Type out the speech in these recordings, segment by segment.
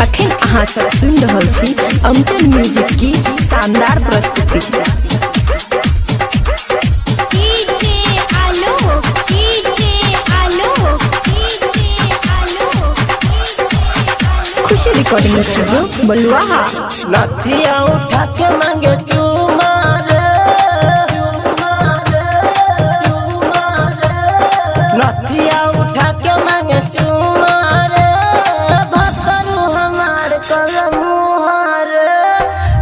अखन अहाँ सब सुन रहल छी अमचल म्यूजिक की शानदार प्रस्तुति। खुशी रिकॉर्डिंग स्टूडियो बलुआहा। नथिया उठा के मांगे नथिया उठा के मांगे चुमार भतरू हमार कलमुहार।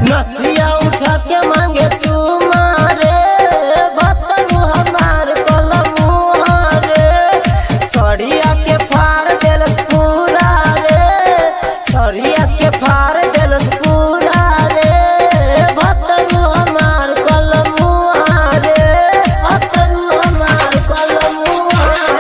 नथिया उठा के मांगे चुमार भतरू हमार कलमुहार। सरिया के फाड़ देलस पूरा रे, सरिया के फाड़ देलस पूरा रे भतरू हमार कलमुहार। भतरू हमार कलमुहार।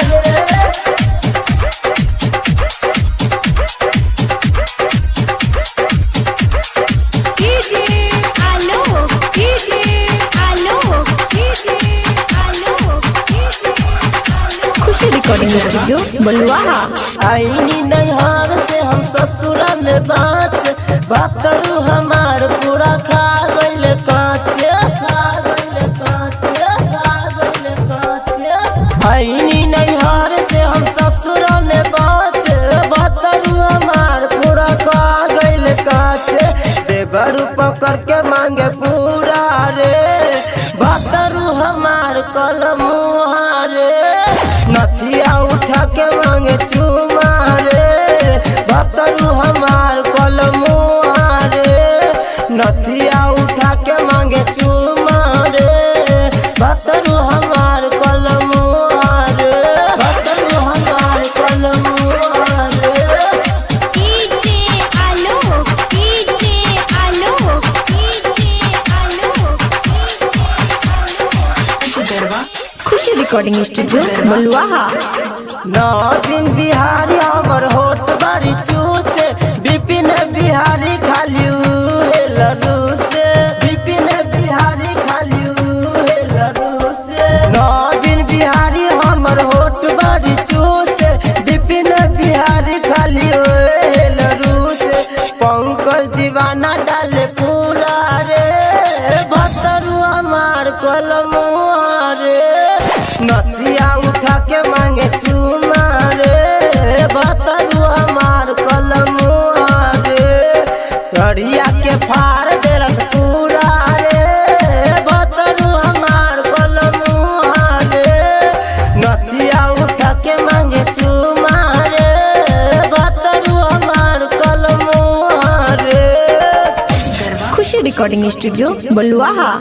खुशी रिकॉर्डिंग स्टूडियो बलुआहा। आईनी नैहर से हम ससुरा में बाँच, भतरू हमार पूरा खा गइल काँच। आईनी नैहर से हम ससुरा में बाँच, भतरू हमार पूरा खा गइल काँच। देवरू पकड़ के मांगे पूरा रे भतरू हमार कलमुहार। नथिया उठा के मांगे चुमार भतरू हमार कलमुहार। नथिया उठा के मांगे चुमार भतरू हमार कलमुहार। भतरू हमार कलमुहार। खुशी रिकॉर्डिंग स्टूडियो बलुआहा। नवीन बिहारी हमर होठ बारी चूस, विपिन बिहारी खाली लरूस। विपिन बिहारी खाली लरूस। नवीन बिहारी हमर होठ बारी चूस, विपिन बिहारी खाली लरूस। पंकज दीवाना डाले पूरा रे भतरू हमार कलमुहार। नथिया उठा के मांगे चुमार भतरू हमार कलमुहार। सरिया के फाड़ देलस पूरा रे भतरू हमार कलमुहार। नथिया उठा के मांगे चुमार भतरू हमार कलमुहार। खुशी रिकॉर्डिंग स्टूडियो बलुआहा।